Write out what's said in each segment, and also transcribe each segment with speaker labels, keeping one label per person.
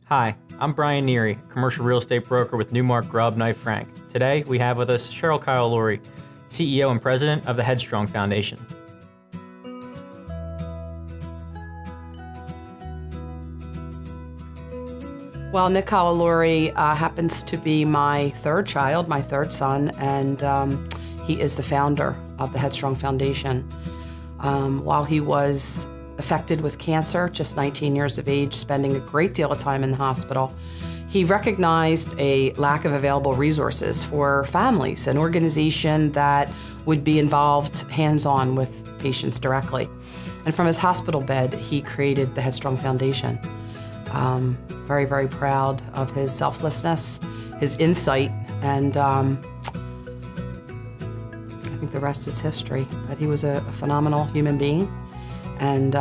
Speaker 1: Hi, I'm Brian Neary, commercial real estate broker with Newmark Grubb Knight Frank. Today, we have with us Cheryl Colleluori, CEO and President of the Headstrong Foundation.
Speaker 2: Well, Nick Colleluori happens to be my third child, my third son, and he is the founder of the Headstrong Foundation. While he was affected with cancer, just 19 years of age, spending a great deal of time in the hospital, he recognized a lack of available resources for families, an organization that would be involved hands-on with patients directly. And from his hospital bed, he created the Headstrong Foundation. Very, very proud of his selflessness, his insight, and I think the rest is history. But he was a phenomenal human being and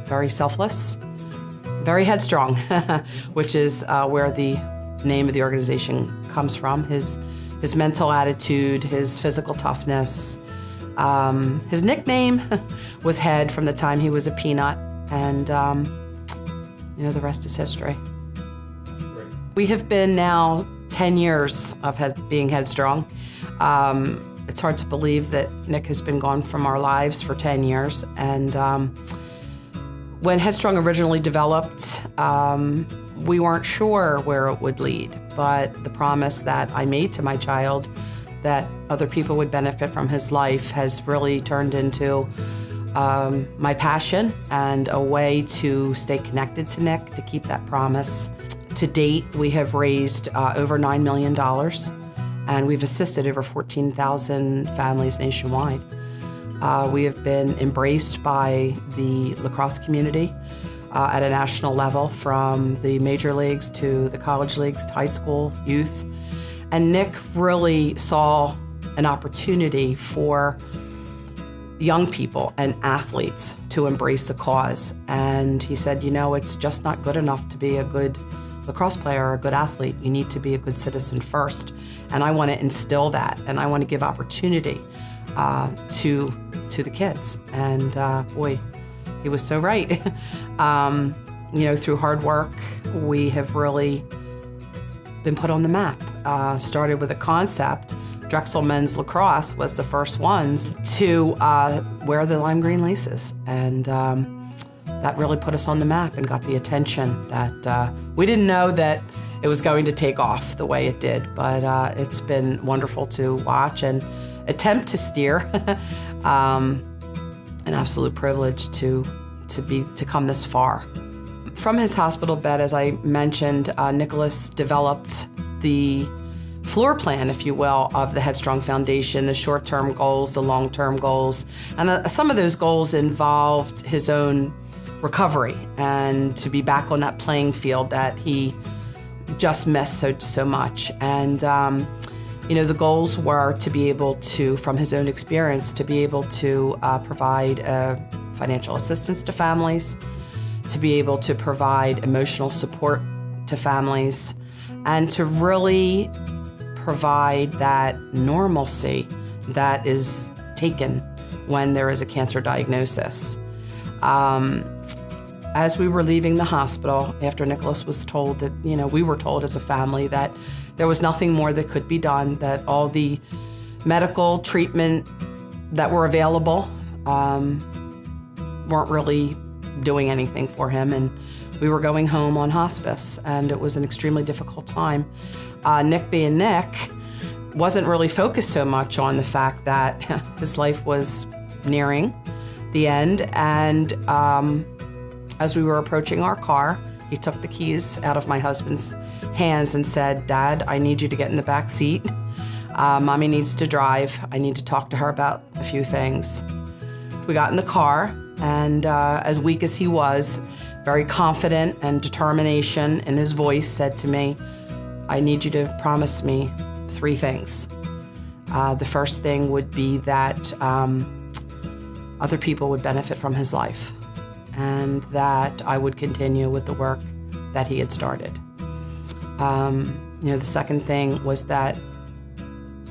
Speaker 2: very selfless, very headstrong, which is where the name of the organization comes from. His mental attitude, his physical toughness. His nickname was Head from the time he was a peanut, and the rest is history.
Speaker 1: Great.
Speaker 2: We have been now 10 years of being headstrong. It's hard to believe that Nick has been gone from our lives for 10 years. And when Headstrong originally developed, we weren't sure where it would lead. But the promise that I made to my child that other people would benefit from his life has really turned into my passion and a way to stay connected to Nick, to keep that promise. To date, we have raised over $9 million, and we've assisted over 14,000 families nationwide. We have been embraced by the lacrosse community at a national level, from the major leagues to the college leagues to high school, youth. And Nick really saw an opportunity for young people and athletes to embrace a cause. And he said, it's just not good enough to be a good lacrosse player or a good athlete. You need to be a good citizen first. And I want to instill that, and I want to give opportunity to the kids. And boy, he was so right. Through hard work, we have really been put on the map. Started with a concept. Drexel Men's Lacrosse was the first ones to wear the lime green laces. And that really put us on the map and got the attention that we didn't know that it was going to take off the way it did. But it's been wonderful to watch and attempt to steer. An absolute privilege to come this far. From his hospital bed, as I mentioned, Nicholas developed the floor plan, if you will, of the Headstrong Foundation, the short-term goals, the long-term goals. And some of those goals involved his own recovery and to be back on that playing field that he just missed so much. And, the goals were to be able to, from his own experience, to be able to provide financial assistance to families, to be able to provide emotional support to families, and to really provide that normalcy that is taken when there is a cancer diagnosis. As we were leaving the hospital, after Nicholas was told that, we were told as a family that there was nothing more that could be done, that all the medical treatment that were available weren't really doing anything for him, and we were going home on hospice, and it was an extremely difficult time. Nick, being Nick, wasn't really focused so much on the fact that his life was nearing the end. And as we were approaching our car, he took the keys out of my husband's hands and said, "Dad, I need you to get in the back seat. Mommy needs to drive. I need to talk to her about a few things." We got in the car, and as weak as he was, very confident and determination in his voice, said to me, "I need you to promise me 3 things. The first thing would be that other people would benefit from his life, and that I would continue with the work that he had started. The second thing was that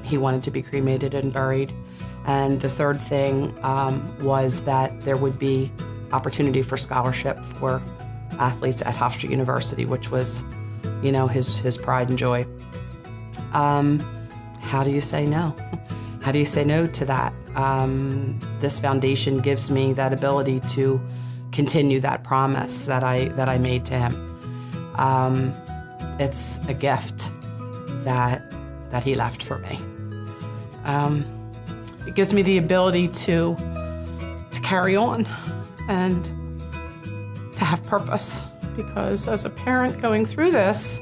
Speaker 2: he wanted to be cremated and buried. And the third thing was that there would be opportunity for scholarship for athletes at Hofstra University, which was, his pride and joy. How do you say no? How do you say no to that? This foundation gives me that ability to continue that promise that I made to him. It's a gift that he left for me. It gives me the ability to carry on and to have purpose, because as a parent going through this,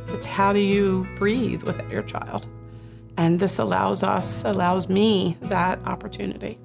Speaker 2: it's how do you breathe with your child? And this allows me that opportunity.